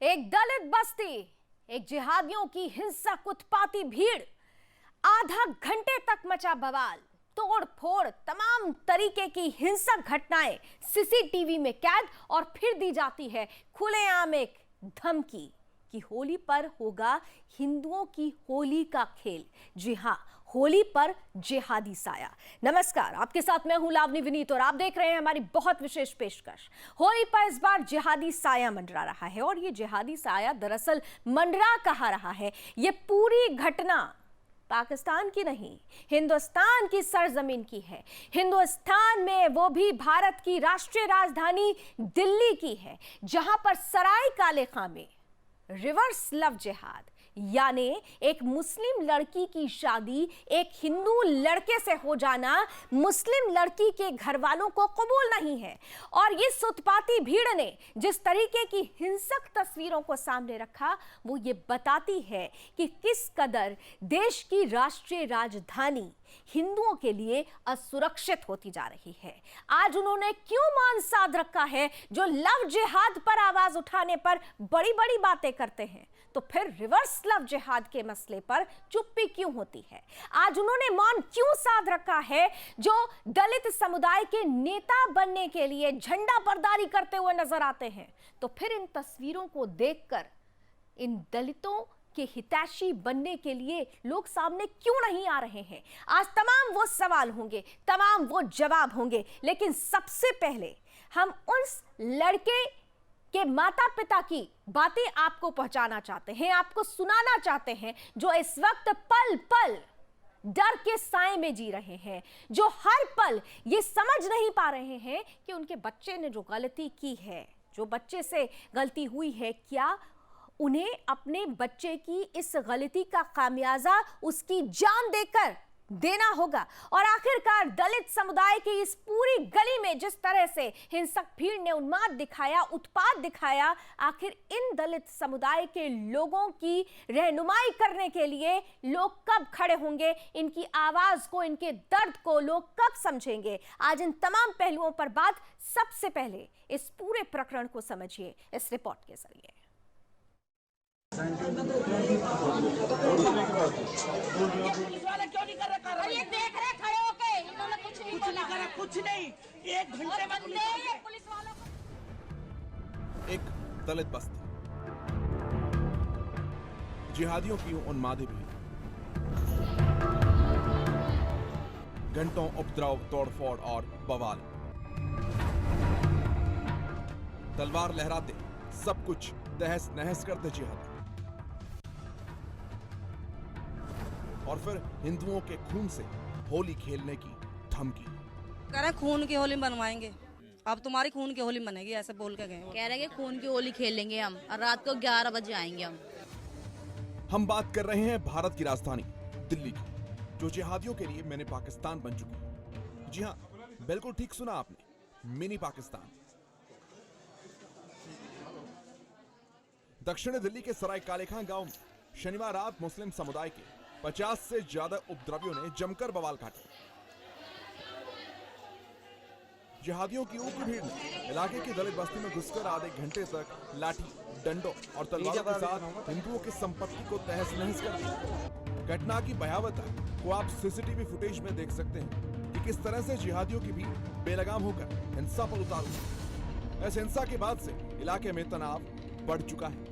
एक दलित बस्ती, एक जिहादियों की हिंसक उत्पाती भीड़, आधा घंटे तक मचा बवाल, तोड़ फोड़, तमाम तरीके की हिंसक घटनाएं सीसीटीवी में कैद और फिर दी जाती है खुलेआम एक धमकी कि होली पर होगा हिंदुओं की होली का खेल। जी हां, होली पर जिहादी साया। नमस्कार, आपके साथ मैं हूं लावनी विनीत और आप देख रहे हैं हमारी बहुत विशेष पेशकश। होली पर इस बार जिहादी साया मंडरा रहा है और ये जिहादी साया दरअसल मंडरा कहाँ रहा है। ये पूरी घटना पाकिस्तान की नहीं, हिंदुस्तान की सरजमीन की है। हिंदुस्तान में वो भी भारत की राष्ट्रीय राजधानी दिल्ली की है, जहां पर सराय काले खां में रिवर्स लव जिहाद यानी एक मुस्लिम लड़की की शादी एक हिंदू लड़के से हो जाना मुस्लिम लड़की के घर वालों को कबूल नहीं है। और इस उत्पाती भीड़ ने जिस तरीके की हिंसक तस्वीरों को सामने रखा वो ये बताती है कि किस कदर देश की राष्ट्रीय राजधानी हिंदुओं के लिए असुरक्षित होती जा रही है। आज उन्होंने क्यों मान साध रखा है जो लव जिहाद पर आवाज उठाने पर बड़ी बड़ी बातें करते हैं, तो फिर रिवर्स लव जिहाद के मसले पर चुप्पी क्यों होती है। आज उन्होंने मौन क्यों साध रखा है जो दलित समुदाय के नेता बनने के लिए झंडा बरदारी करते हुए नजर आते हैं, तो फिर इन तस्वीरों को देखकर इन दलितों के हितैषी बनने के लिए लोग सामने क्यों नहीं आ रहे हैं। आज तमाम वो सवाल होंगे, तमाम वो जवाब होंगे, लेकिन सबसे पहले हम उस लड़के के माता पिता की बातें आपको पहुंचाना चाहते हैं, आपको सुनाना चाहते हैं, जो इस वक्त पल पल डर के साए में जी रहे हैं, जो हर पल ये समझ नहीं पा रहे हैं कि उनके बच्चे ने जो गलती की है, जो बच्चे से गलती हुई है, क्या उन्हें अपने बच्चे की इस गलती का खामियाजा उसकी जान देकर देना होगा। और आखिरकार दलित समुदाय की इस पूरी गली में जिस तरह से हिंसक भीड़ ने उन्माद दिखाया, उत्पात दिखाया, आखिर इन दलित समुदाय के लोगों की रहनुमाई करने के लिए लोग कब खड़े होंगे, इनकी आवाज को, इनके दर्द को लोग कब समझेंगे। आज इन तमाम पहलुओं पर बात। सबसे पहले इस पूरे प्रकरण को समझिए इस रिपोर्ट के जरिए। पुलिस वाले क्यों नहीं कर रहे? ये देख रहे खड़े होके, इन्होंने कुछ नहीं करा, कुछ नहीं। एक घंटे में पुलिस वालों को। एक दलित बस्ती, जिहादियों की उन्मादी भीड़, घंटों उपद्रव, तोड़फोड़ और बवाल, तलवार लहराते सब कुछ तहस नहस करते जिहादी, और फिर हिंदुओं के खून से होली खेलने की धमकी। कह रहे खून की होली मनवाएंगे, अब तुम्हारी खून की होली मनेगी, ऐसे बोल के गए। कह रहे कि खून की होली खेलेंगे हम और रात को 11 बजे आएंगे हम बात कर रहे हैं भारत की राजधानी दिल्ली की, जो जिहादियों के लिए मिनी पाकिस्तान बन चुकी है। जी हाँ, बिल्कुल ठीक सुना आपने, मिनी पाकिस्तान। दक्षिणी दिल्ली के सराय काले खां गांव में शनिवार रात मुस्लिम समुदाय के 50 से ज्यादा उपद्रवियों ने जमकर बवाल काटा। जिहादियों की उग्र भीड़ ने इलाके की दलित बस्ती में घुसकर आधे घंटे तक लाठी, डंडों और तलवारों के साथ हिंदुओं की संपत्ति को तहस नहस कर दिया। घटना की भयावहता को आप सीसीटीवी फुटेज में देख सकते हैं कि किस तरह से जिहादियों की भीड़ बेलगाम होकर हिंसा पर उतार हुई। इस हिंसा के बाद से इलाके में तनाव बढ़ चुका है।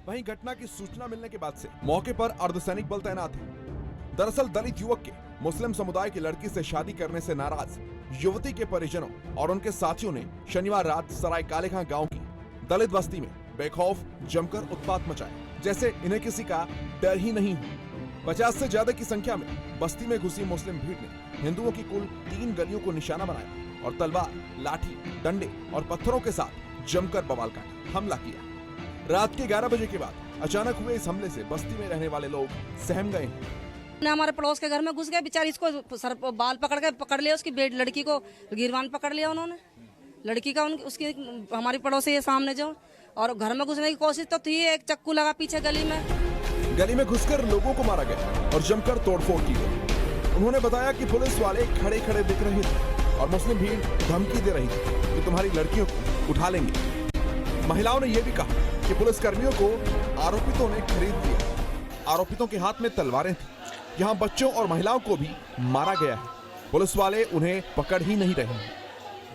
वहीं घटना की सूचना मिलने के बाद से मौके पर अर्धसैनिक बल तैनात है। दरअसल दलित युवक के मुस्लिम समुदाय की लड़की से शादी करने से नाराज युवती के परिजनों और उनके साथियों ने शनिवार रात सराय काले खां गांव की दलित बस्ती में बेखौफ जमकर उत्पात मचाया, जैसे इन्हें किसी का डर ही नहीं हुआ। 50 से ज्यादा की संख्या में बस्ती में घुसी मुस्लिम भीड़ ने हिंदुओं की कुल 3 गलियों को निशाना बनाया और तलवार, लाठी, डंडे और पत्थरों के साथ जमकर बवाल काटा, हमला किया। रात के 11 बजे के बाद अचानक हुए इस हमले से बस्ती में रहने वाले लोग सहम गए हैं। हमारे पड़ोस के घर में घुस गए, बेचारी इसको सर बाल पकड़ लिया, उसकी लड़की को गिरवान पकड़ लिया उन्होंने, लड़की का उसकी हमारी पड़ोसी है सामने जो, और घर में घुसने की कोशिश तो थी, एक चक्कू लगा पीछे गली में। गली में घुसकर लोगों को मारा गया और जमकर तोड़फोड़ की गई। उन्होंने बताया कि पुलिस वाले खड़े खड़े दिख रहे थे और मुस्लिम भीड़ धमकी दे रही थी कि तुम्हारी लड़कियों को उठा लेंगे। महिलाओं ने यह भी कहा कि पुलिस कर्मियों को आरोपितों ने खरीद लिया। आरोपितों के हाथ में तलवारें थी। यहाँ बच्चों और महिलाओं को भी मारा गया है। पुलिस वाले उन्हें पकड़ ही नहीं रहे हैं।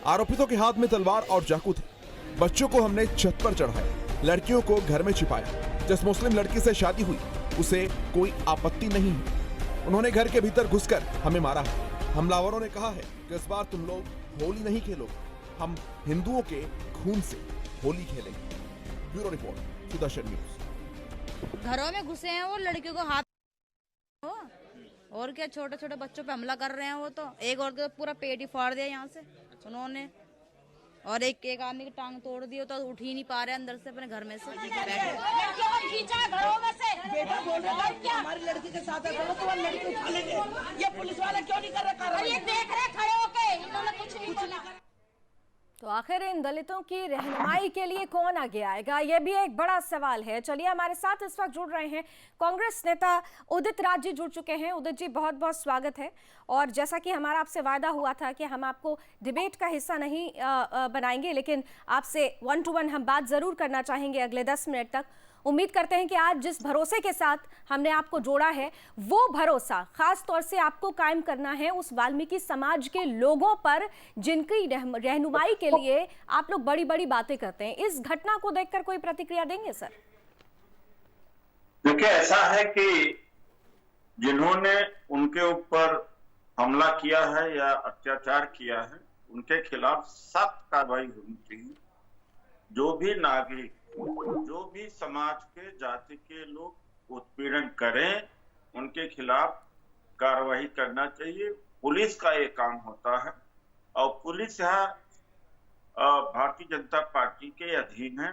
आरोपितों के हाथ में तलवार और चाकू थे। बच्चों को हमने छत पर चढ़ाया, लड़कियों को घर में छिपाया। जिस मुस्लिम लड़की से शादी हुई उसे कोई आपत्ति नहीं है। उन्होंने घर के भीतर घुसकर हमें मारा है। हमलावरों ने कहा है कि इस बार तुम लोग होली नहीं खेलोगे, हम हिंदुओं के खून से होली खेलेंगे। Bureau report, Sudarshan news. घरों में घुसे हैं वो, लड़कियों को हाथ और क्या, छोटे छोटे बच्चों पे हमला कर रहे हैं। वो तो एक और तो पूरा पेट ही फाड़ दिया यहाँ से उन्होंने, और एक आदमी की टांग तोड़ दी, तो उठ ही नहीं पा रहे अंदर से अपने घर में से। लड़कियों को खींचा घरों में से। बेटा बोल रहा है क्या हमारी लड़की के साथ है, तो लड़की उठा लेंगे। ये पुलिस वाले क्यों नहीं कर रहे? ये देख रहे खड़े होके, इन्होंने कुछ नहीं बोला। तो आखिर इन दलितों की रहनुमाई के लिए कौन आगे आएगा, यह भी एक बड़ा सवाल है। चलिए, हमारे साथ इस वक्त जुड़ रहे हैं कांग्रेस नेता उदित राज जी जुड़ चुके हैं। उदित जी, बहुत बहुत स्वागत है। और जैसा कि हमारा आपसे वादा हुआ था कि हम आपको डिबेट का हिस्सा नहीं बनाएंगे, लेकिन आपसे 1-to-1 हम बात जरूर करना चाहेंगे अगले 10 मिनट तक। उम्मीद करते हैं कि आज जिस भरोसे के साथ हमने आपको जोड़ा है, वो भरोसा खास तौर से आपको कायम करना है उस वाल्मीकि समाज के लोगों पर जिनकी रहनुमाई के लिए आप लोग बड़ी बड़ी बातें करते हैं। इस घटना को देखकर कोई प्रतिक्रिया देंगे सर? देखिए, ऐसा है कि जिन्होंने उनके ऊपर हमला किया है या अत्याचार किया है, उनके खिलाफ सख्त कार्रवाई होनी चाहिए। जो भी नागरिक, जो भी समाज के जाति के लोग उत्पीड़न करें, उनके खिलाफ कार्रवाई करना चाहिए। पुलिस का ये काम होता है और पुलिस यहाँ भारतीय जनता पार्टी के अधीन है।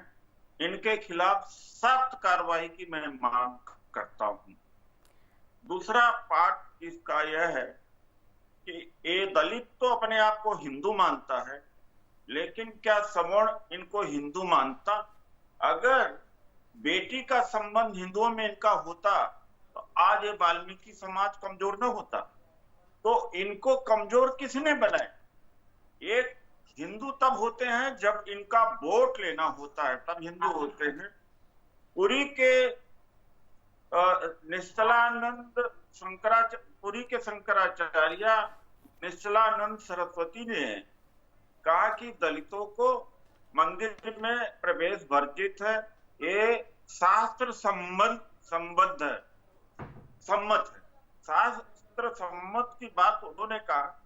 इनके खिलाफ सख्त कार्रवाई की मैं मांग करता हूँ। दूसरा पार्ट इसका यह है कि ये दलित तो अपने आप को हिंदू मानता है, लेकिन क्या सवर्ण इनको हिंदू मानता? अगर बेटी का संबंध हिंदुओं में इनका होता तो आज ये वाल्मीकि समाज कमजोर न होता। तो इनको कमजोर किसने बनाया? एक हिंदू तब होते हैं जब इनका वोट लेना होता है, तब हिंदू होते हैं। पुरी के निश्चलानंद पुरी के शंकराचार्य निश्चलानंद सरस्वती ने कहा कि दलितों को मंदिर में प्रवेश वर्जित है। ये शास्त्र सम्मत है। शास्त्र सम्मत की बात उन्होंने कहा।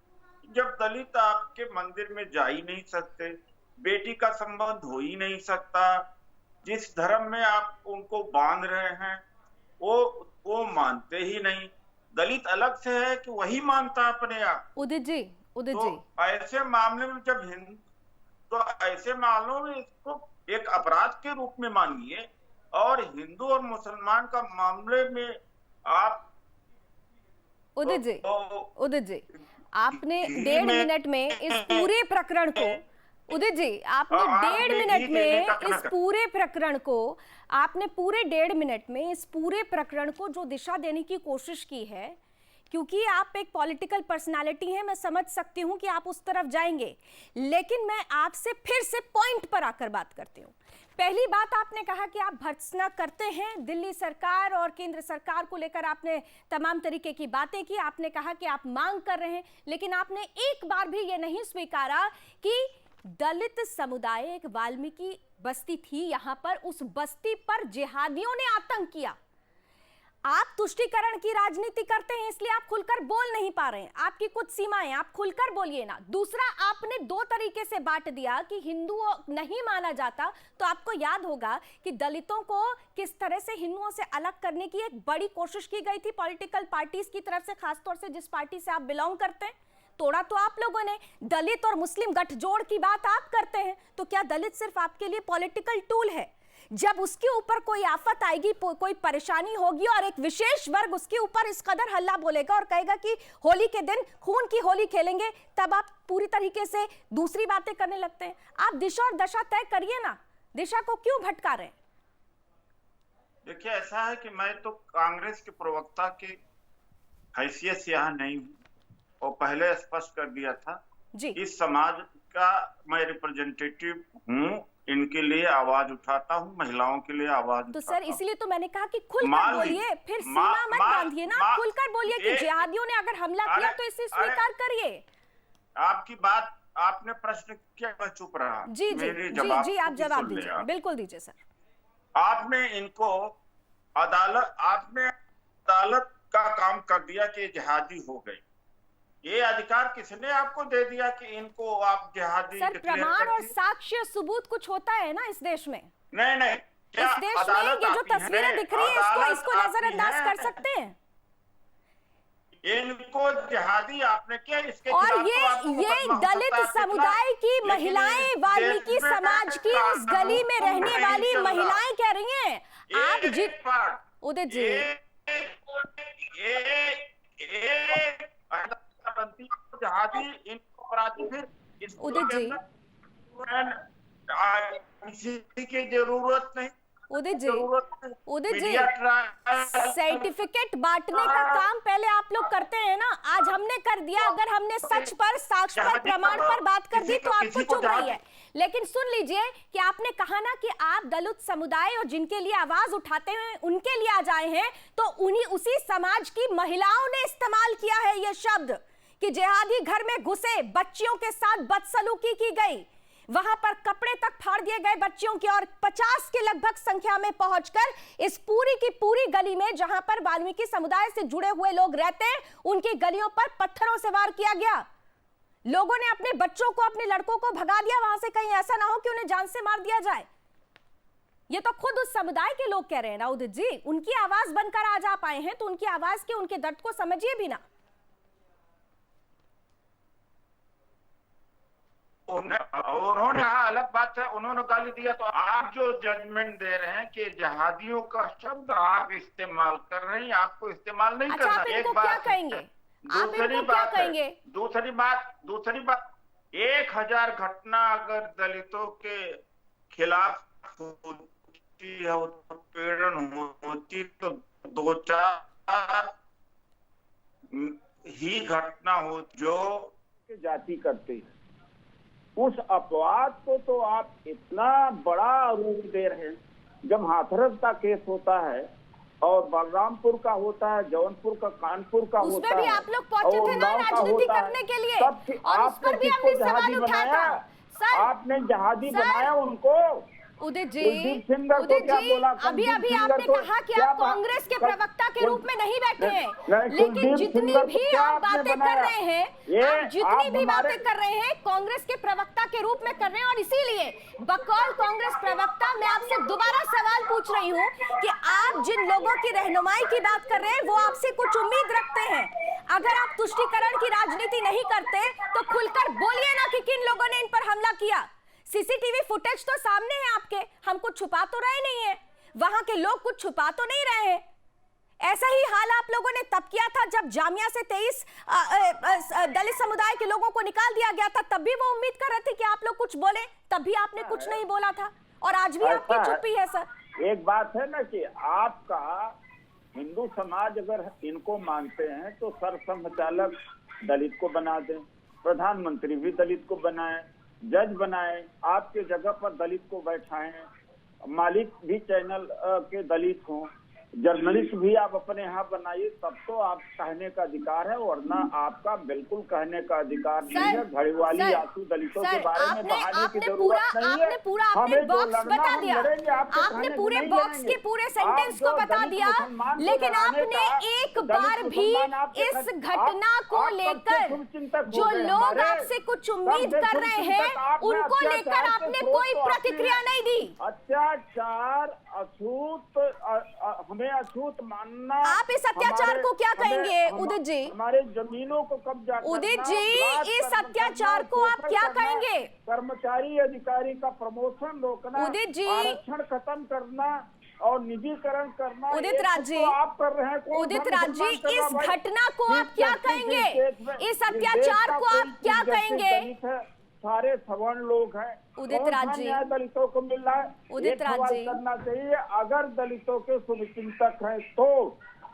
जब दलित आपके मंदिर में जा ही नहीं सकते, बेटी का संबंध हो ही नहीं सकता, जिस धर्म में आप उनको बांध रहे हैं वो मानते ही नहीं। दलित अलग से है कि वही मानता अपने आप। उदित जी, ऐसे मामले में तो ऐसे मामलों में इसको एक अपराध के रूप में मानिए। और हिंदू और मुसलमान का मामले में आप उदित जी, आपने 1.5 मिनट में इस पूरे प्रकरण को, उदित जी, आपने 1.5 मिनट में इस पूरे प्रकरण को, आपने पूरे 1.5 मिनट में इस पूरे प्रकरण को जो दिशा देने की कोशिश की है, क्योंकि आप एक पॉलिटिकल पर्सनालिटी हैं, मैं समझ सकती हूं कि आप उस तरफ जाएंगे, लेकिन मैं आपसे फिर से पॉइंट पर आकर बात करती हूं। पहली बात, आपने कहा कि आप भर्त्सना करते हैं दिल्ली सरकार और केंद्र सरकार को लेकर, आपने तमाम तरीके की बातें की, आपने कहा कि आप मांग कर रहे हैं, लेकिन आपने एक बार भी ये नहीं स्वीकारा कि दलित समुदाय, एक वाल्मीकि बस्ती थी यहां पर, उस बस्ती पर जिहादियों ने आतंक किया। आप तुष्टीकरण की राजनीति करते हैं, इसलिए आप खुलकर बोल नहीं पा रहे हैं। आपकी कुछ सीमाएं, आप खुलकर बोलिए ना। दूसरा, आपने 2 तरीके से बांट दिया कि हिंदू नहीं माना जाता, तो आपको याद होगा कि दलितों को किस तरह से हिंदुओं से अलग करने की एक बड़ी कोशिश की गई थी पॉलिटिकल पार्टीज की तरफ से, खासतौर से जिस पार्टी से आप बिलोंग करते हैं। तोड़ा तो आप लोगों ने। दलित और मुस्लिम गठजोड़ की बात आप करते हैं, तो क्या दलित सिर्फ आपके लिए पॉलिटिकल टूल है? जब उसके ऊपर कोई आफत आएगी, कोई परेशानी होगी और एक विशेष वर्ग उसके ऊपर इस कदर हल्ला बोलेगा और कहेगा कि होली के दिन खून की होली खेलेंगे, तब आप पूरी तरीके से दूसरी बातें करने लगते हैं। आप दिशा और दशा तय करिए ना, दिशा को क्यों भटका रहे हैं? देखिए, ऐसा है कि मैं तो कांग्रेस के प्रवक्ता के हैसियत से यहाँ नहीं हूँ, और पहले स्पष्ट कर दिया था जी। इस समाज का मैं रिप्रेजेंटेटिव हूँ, इनके लिए आवाज उठाता हूँ, महिलाओं के लिए आवाज तो उठाता सर हूँ। इसलिए तो मैंने कहा कि खुलकर मान बोलिए, लीजिए- फिर सीमा मत बांधिए ना, आप खुलकर बोलिए कि ये- जिहादियों ने अगर हमला किया तो इसे स्वीकार करिए। आपकी बात, आपने प्रश्न किया, मैं चुप रहा। जी जी मेरे जी जवाब जी, आप को भी जवाब सुन दीजिए, लिया। बिल्कुल दीजिए सर। आपने इनको अदालत का काम कर दिया कि जिहादी हो गए। ये अधिकार किसने आपको दे दिया कि इनको आप जिहादी सर डिक्लेयर प्रमाण कर और दिए? साक्ष्य सबूत कुछ होता है ना इस देश में। नहीं, क्या इस देश में अदालत ये जो आती है तस्वीरें ना, दिख रही है अदालत इसको नजरअंदाज आती कर है। सकते हैं। इनको जिहादी आपने किया, इसके और खिलाफ तो आपको ये मुकदमा हो दलित सकता है, समुदाय की लेकिन महिलाएं, इस वाल्मीकि देश में समाज की इस गली में रहने नहीं वाली चल रहा। महिलाएं कह रही हैं आप एक पार्ट उदित जी जहादी इनको अपराधी, फिर इसको उदित जी। किसी की जरूरत नहीं, उदित जी जरूरत नहीं। Udit ji media trial certificate बांटने का काम पहले आप लोग करते हैं ना, आज हमने कर दिया। अगर हमने सच पर, साक्ष्य पर, प्रमाण पर बात कर दी तो आपको चुप रही है। लेकिन सुन लीजिए कि आपने कहा ना कि आप दलित समुदाय और जिनके लिए आवाज उठाते हैं उनके लिए आज आए हैं, तो उसी समाज की महिलाओं ने इस्तेमाल किया है यह शब्द कि जिहादी घर में घुसे, बच्चियों के साथ बदसलूकी की गई, वहां पर कपड़े तक फाड़ दिए गए बच्चियों के, और 50 के लगभग संख्या में पहुंचकर इस पूरी की पूरी गली में जहां पर वाल्मीकि समुदाय से जुड़े हुए लोग रहते हैं उनकी गलियों पर पत्थरों से वार किया गया। लोगों ने अपने बच्चों को, अपने लड़कों को भगा दिया वहां से, कहीं ऐसा ना हो कि उन्हें जान से मार दिया जाए। ये तो खुद उस समुदाय के लोग कह रहे हैं ना उदित जी, उनकी आवाज बनकर आज आप आए हैं तो उनकी आवाज के, उनके दर्द को समझिए भी ना। उन्होंने, हाँ अलग बात है, उन्होंने गाली दिया, तो आप जो जजमेंट दे रहे हैं कि जिहादियों का शब्द आप इस्तेमाल कर रहे हैं, आपको इस्तेमाल नहीं अच्छा, करना। आप इनको एक बात क्या कहेंगे? आप इनको क्या कहेंगे? दूसरी बात 1000 घटना अगर दलितों के खिलाफ होती है, उत्पीड़न होती, तो 2-4 ही घटना हो जो जाति करते हैं। उस अपवाद को तो आप इतना बड़ा रूप दे रहे हैं। जब हाथरस का केस होता है और बलरामपुर का होता है, जौनपुर का, कानपुर का होता है, उसमें भी आप लोग पहुंचे थे ना राजनीति करने के लिए, और उस पर भी हमने सवाल उठाया था। सर, आपने जहादी बनाया उनको। उदित जी, उदित जी, अभी आपने कहा कि आप कांग्रेस के प्रवक्ता के रूप में नहीं बैठे हैं, लेकिन जितनी भी आप बातें कर रहे हैं, आप जितनी भी बातें कर रहे हैं कांग्रेस के प्रवक्ता के रूप में कर रहे हैं। और इसीलिए बकौल कांग्रेस प्रवक्ता मैं आपसे दोबारा सवाल पूछ रही हूँ कि आप जिन लोगों की रहनुमाई की बात कर रहे हैं वो आपसे कुछ उम्मीद रखते हैं। अगर आप तुष्टीकरण की राजनीति नहीं करते तो खुलकर बोलिए ना कि किन लोगों ने इन पर हमला किया। सीसीटीवी फुटेज तो सामने है आपके, हम कुछ छुपा तो रहे नहीं है, वहां के लोग कुछ छुपा तो नहीं रहे हैं। ऐसा ही हाल आप लोगों ने तब किया था जब जामिया से 23 दलित समुदाय के लोगों को निकाल दिया गया था, तब भी वो उम्मीद कर रहे थे कि आप लोग कुछ बोले, तब भी आपने कुछ नहीं बोला था, और आज भी आपकी चुप्पी है। सर, एक बात है ना कि आपका हिंदू समाज अगर इनको मानते हैं तो सरसंघचालक दलित को बना दें, प्रधानमंत्री भी दलित को बनाए, जज बनाए, आपके जगह पर दलित को बैठाएं, मालिक भी चैनल के दलित हों, जर्नलिस्ट भी आप अपने यहाँ बनाइए, तब तो आप कहने का अधिकार है, वरना आपका बिल्कुल कहने का अधिकार नहीं है। घड़ीवाली आंसू दलितों के बारे में बहाने की जरूरत नहीं है। आपने बॉक्स बता दिया, आपने पूरे बॉक्स के पूरे सेंटेंस को बता दिया, लेकिन आपने एक बार भी इस घटना को लेकर जो लोग आपसे कुछ उम्मीद कर रहे हैं उनको लेकर आपने कोई प्रतिक्रिया नहीं दी। अत्याचार, अछूत, हमें अछूत मानना, आप इस अत्याचार को क्या कहेंगे उदित जी? हमारे जमीनों को कब्जा करना, उदित जी, इस अत्याचार को आप क्या कहेंगे? कर्मचारी अधिकारी का प्रमोशन रोकना, उदित जी, आरक्षण खत्म करना और निजीकरण करना, उदित राज जी, आप कर रहे हैं। उदित राज जी, इस घटना को आप क्या कहेंगे? इस अत्याचार को आप क्या कहेंगे? सारे सवर्ण लोग हैं। उदित कौन सा राज जी। न्याय दलितों को मिल रहा है? उदित एक राज सवाल जी। करना चाहिए, अगर दलितों के शुभचिंतक हैं तो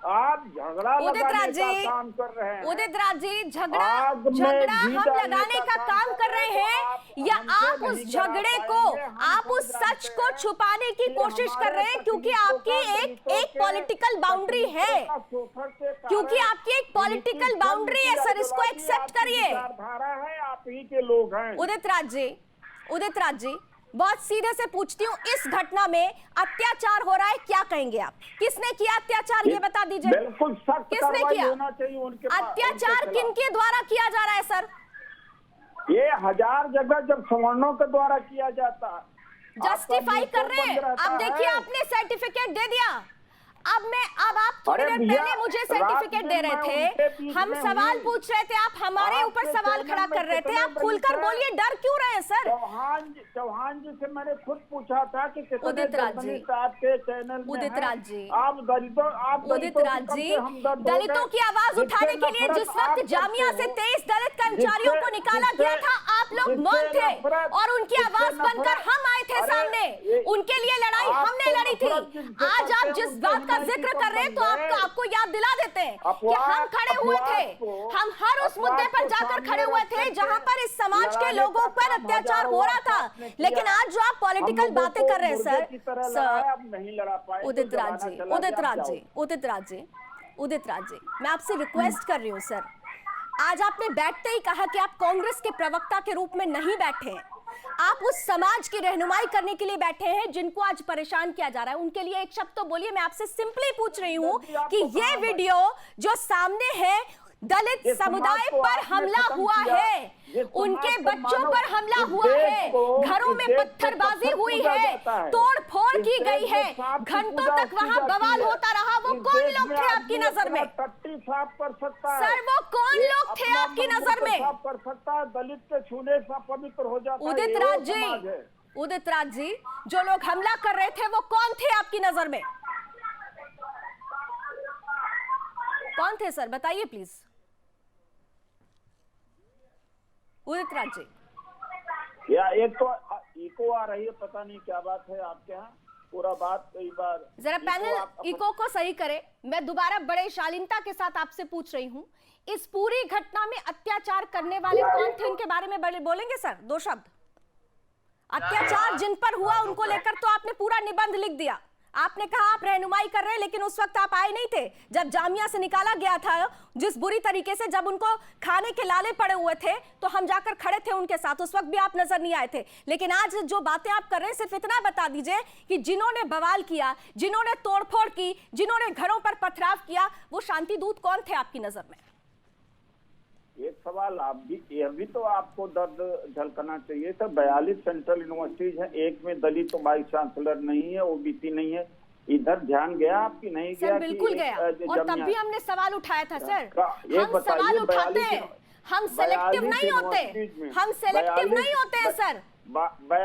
आप झगड़ा उदित लगाने राज का जी, काम कर रहे हैं। उदित राज जी, झगड़ा आग में झगड़ा घी हम डालने लगाने का काम कर रहे हैं या हमसे आप उस नहीं करा झगड़े को, पाएंगे। हम आप खुद उस सच जानते को हैं छुपाने की कि कोशिश कर हमारे रहे हैं क्योंकि तकनीकों आपकी का एक दलितों के पॉलिटिकल बाउंड्री है, तकनीकों का शोषण के कारण क्योंकि आपकी एक पॉलिटिकल बाउंड्री है सर, इसको एक्सेप्ट करिए। विचारधारा है, आप ही के लोग हैं। उदित राज जी, बहुत सीधे से पूछती हूँ, इस घटना में अत्याचार हो रहा है, क्या कहेंगे आप? किसने किया अत्याचार, ये बता दीजिए। बिल्कुल सख्त किसने कार्रवाई किया? होना चाहिए उनके अत्याचार उनके किनके द्वारा किया जा रहा है सर? खिलाफ। ये 1000 जगह जब सवर्णों के द्वारा किया जाता है, जस्टिफाई कर रहे हैं। अब देखिए, आपने सर्टिफिकेट दे दिया। अब आप थोड़ी देर पहले मुझे सर्टिफिकेट दे रहे थे, हम सवाल पूछ रहे थे, आप हमारे ऊपर सवाल खड़ा कर रहे थे। आप खुलकर बोलिए, डर क्यों रहे हैं सर? चौहान जी से मैंने खुद पूछा था कि कितने उदित राज जी, जर्नलिस्ट आपके चैनल में उदित हैं? राज जी, आप उदित राज जी, दलितों की आवाज उठाने के लिए जिस वक्त जामिया से 23 दलित कर्मचारियों को निकाला गया था, आप लोग मौन थे और उनकी आवाज बनकर हम आए थे सामने। उनके लिए लड़ाई हमने लड़ी थी। आज आप जिस बात का जिक्र कर रहे हैं तो आपको याद दिला देते हैं कि हम खड़े हुए थे, हम हर उस मुद्दे पर जाकर खड़े हुए थे जहां पर इस समाज के लोगों पर अत्याचार हो रहा था। लेकिन आज जो आप पॉलिटिकल बातें कर रहे हैं सर, उदित राज जी, मैं आपसे रिक्वेस्ट कर रही हूँ सर, आज आपने बैठते ही कहा कि आप कांग्रेस के प्रवक्ता के रूप में नहीं बैठे हैं, आप उस समाज की रहनुमाई करने के लिए बैठे हैं जिनको आज परेशान किया जा रहा है। उनके लिए एक शब्द तो बोलिए। मैं आपसे सिंपली पूछ रही हूं कि ये वीडियो जो सामने है, दलित समुदाय पर हमला हुआ है, उनके बच्चों पर हमला हुआ है, घरों में पत्थरबाजी हुई है, तोड़ फोड़ की गई है, घंटों तक वहां बवाल होता रहा। वो कौन लोग थे आपकी नजर में सर? वो कौन लोग थे आपकी नजर में? कर सकता है, दलित के छूने से पवित्र हो जाता है। उदित राज जी, जो लोग हमला कर रहे थे वो कौन थे आपकी नजर में? कौन थे सर, बताइए प्लीज। उदित राज जी, या एक तो इको आ रही है, पता नहीं क्या बात है आपके यहाँ। पूरा बात कई बार जरा पैनल इको को सही करे। मैं दोबारा बड़े शालीनता के साथ आपसे पूछ रही हूं, इस पूरी घटना में अत्याचार करने वाले कौन थे, इनके बारे में बोलेंगे सर? 2 शब्द। अत्याचार जिन पर हुआ उनको लेकर तो आपने पूरा निबंध लिख दिया। आपने कहा आप रहनुमाई कर रहे हैं, लेकिन उस वक्त आप आए नहीं थे जब जामिया से निकाला गया था, जिस बुरी तरीके से, जब उनको खाने के लाले पड़े हुए थे तो हम जाकर खड़े थे उनके साथ, उस वक्त भी आप नजर नहीं आए थे। लेकिन आज जो बातें आप कर रहे हैं, सिर्फ इतना बता दीजिए कि जिन्होंने बवाल किया, जिन्होंने तोड़फोड़ की, जिन्होंने घरों पर पथराव किया, वो शांति दूत कौन थे आपकी नजर में? एक सवाल यह भी तो आपको दर्द झलकना चाहिए था। 42 सेंट्रल यूनिवर्सिटीज हैं, एक में दलित वाइस चांसलर नहीं है, ओबीसी नहीं है। इधर ध्यान गया आपकी? नहीं गया? बिल्कुल गया, और तब भी हमने सवाल उठाया था सर। हम सवाल उठाते हैं, हम सेलेक्टिव नहीं होते, हम सेलेक्टिव नहीं होते हैं सर,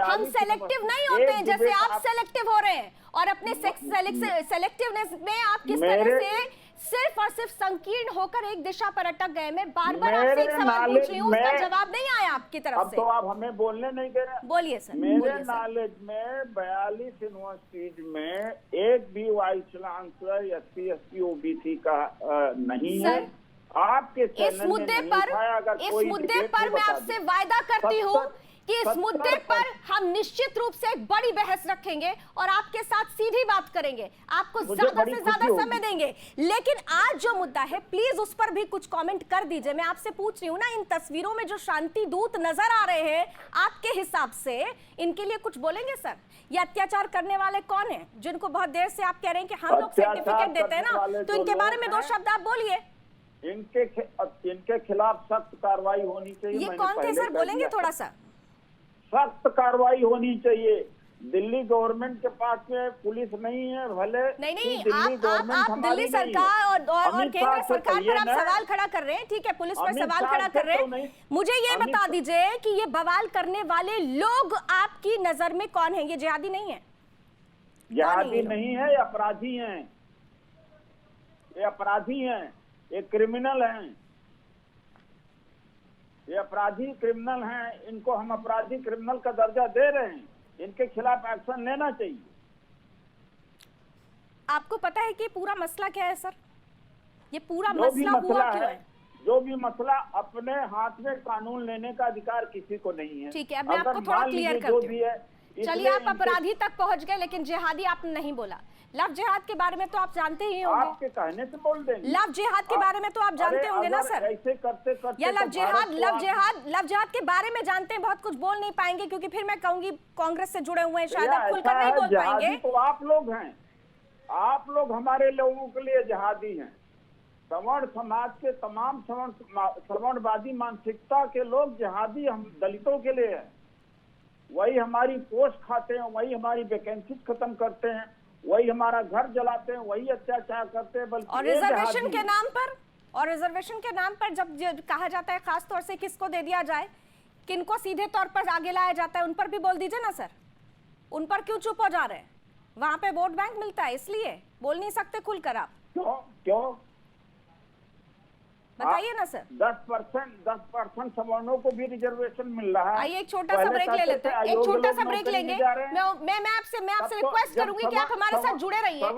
हम सेलेक्टिव नहीं होते हैं जैसे आप सेलेक्टिव हो रहे हैं। और अपने सेलेक्टिवनेस में आप किस तरह से सिर्फ और सिर्फ संकीर्ण होकर एक दिशा पर अटक गए। मैं बार-बार आपसे एक सवाल पूछ रही हूँ, उसका जवाब नहीं आया आपकी तरफ से। अब तो आप हमें बोलने नहीं दे रहे। बोलिए सर। मेरे नॉलेज में 42 यूनिवर्सिटीज में एक भी vice chancellor SC ST OBC का नहीं है। आपके इस मुद्दे पर मैं आपसे वायदा करती हूँ कि इस मुद्दे पर हम निश्चित रूप से एक बड़ी बहस रखेंगे और आपके साथ सीधी बात करेंगे, आपको ज्यादा से ज्यादा समय देंगे। लेकिन आज जो मुद्दा है, प्लीज उस पर भी कुछ कमेंट कर दीजिए। मैं आपसे पूछ रही हूँ ना, इन तस्वीरों में जो शांति दूत नजर आ रहे हैं, आपके हिसाब से इनके लिए कुछ बोलेंगे सर? ये अत्याचार करने वाले कौन है, जिनको बहुत देर से आप कह रहे हैं कि हम लोग सर्टिफिकेट देते हैं ना, तो इनके बारे में 2 शब्द आप बोलिए। इनके खिलाफ सख्त कार्रवाई होनी चाहिए। ये कौन थे सर, बोलेंगे थोड़ा सा? सख्त कार्रवाई होनी चाहिए। दिल्ली गवर्नमेंट के पास में पुलिस नहीं है, भले नहीं आप दिल्ली सरकार और केंद्र सरकार पर आप सवाल खड़ा कर रहे हैं, ठीक है, पुलिस पर सवाल खड़ा कर रहे हैं। मुझे ये बता दीजिए कि ये बवाल करने वाले लोग आपकी नजर में कौन है? ये जिहादी नहीं है? जिहादी नहीं है, ये अपराधी हैं, ये अपराधी हैं, ये क्रिमिनल हैं। ये अपराधी क्रिमिनल हैं, इनको हम अपराधी क्रिमिनल का दर्जा दे रहे हैं, इनके खिलाफ एक्शन लेना चाहिए। आपको पता है कि पूरा मसला क्या है सर? ये पूरा जो भी मसला हुआ मसला क्यों है, है? जो भी मसला, अपने हाथ में कानून लेने का अधिकार किसी को नहीं है। ठीक है, अब मैं अगर आपको थोड़ा मान क्लियर लीजिए जो करती भी हूँ। है, चलिए, इसलिए आप इनके- अपराधी तक पहुंच गए, लेकिन जिहादी आपने नहीं बोला। लव जिहाद के बारे में तो आप जानते ही होंगे। आपके कहने से बोल देंगे। लव जिहाद के बारे में तो आप जानते अरे होंगे ना अगर सर? ऐसे करते करते या तो लव जिहाद भारत को लव जिहाद के बारे में जानते हैं, बहुत कुछ बोल नहीं पाएंगे, क्योंकि फिर मैं कहूंगी कांग्रेस से जुड़े हुए हैं, शायद आप खुलकर नहीं बोल जिहादी पाएंगे। तो आप लोग हैं, आप लोग हमारे लोगों के लिए जिहादी हैं। सवर्ण समाज के तमाम सवर्णवादी मानसिकता के लोग जिहादी हम दलितों के लिए हैं। वही हमारी पोस्ट खाते हैं, वही हमारी वैकेंसी खत्म करते हैं, वही हमारा घर जलाते हैं, वही अत्याचार करते हैं। बल्कि और ये रिजर्वेशन जिहादी के हैं। नाम पर, और रिजर्वेशन के नाम पर जब कहा जाता है खास तौर से किसको दे दिया जाए, किनको सीधे तौर पर आगे लाया जाता है, उन पर भी बोल दीजिए ना सर। उन पर क्यों चुप हो जा रहे हैं? वहां पे वोट बैंक मिलता है, इसलिए बोल नहीं सकते खुलकर आप? क्यों बताइए ना सर। 10% सवर्णों को भी रिजर्वेशन मिल रहा है। आइए एक छोटा सा ब्रेक ले लेते हैं, एक छोटा सा ब्रेक लेंगे। मैं आपसे रिक्वेस्ट करूंगी कि आप हमारे साथ जुड़े रहिए,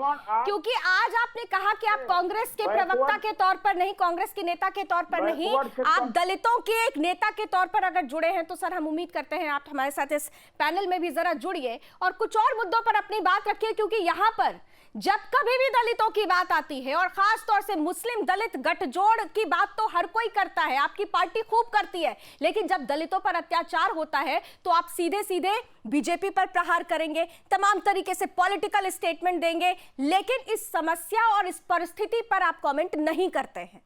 क्योंकि आज आपने कहा कि आप कांग्रेस के प्रवक्ता के तौर पर नहीं, कांग्रेस के नेता के तौर पर नहीं, आप दलितों के एक नेता के तौर पर अगर जुड़े हैं, तो सर हम उम्मीद करते हैं आप हमारे साथ इस पैनल में भी जरा जुड़िए और कुछ और मुद्दों पर अपनी बात रखिए, क्योंकि यहाँ पर जब कभी भी दलितों की बात आती है, और खास तौर से मुस्लिम दलित गठजोड़ की बात तो हर कोई करता है, आपकी पार्टी खूब करती है, लेकिन जब दलितों पर अत्याचार होता है तो आप सीधे सीधे बीजेपी पर प्रहार करेंगे, तमाम तरीके से पॉलिटिकल स्टेटमेंट देंगे, लेकिन इस समस्या और इस परिस्थिति पर आप कमेंट नहीं करते हैं।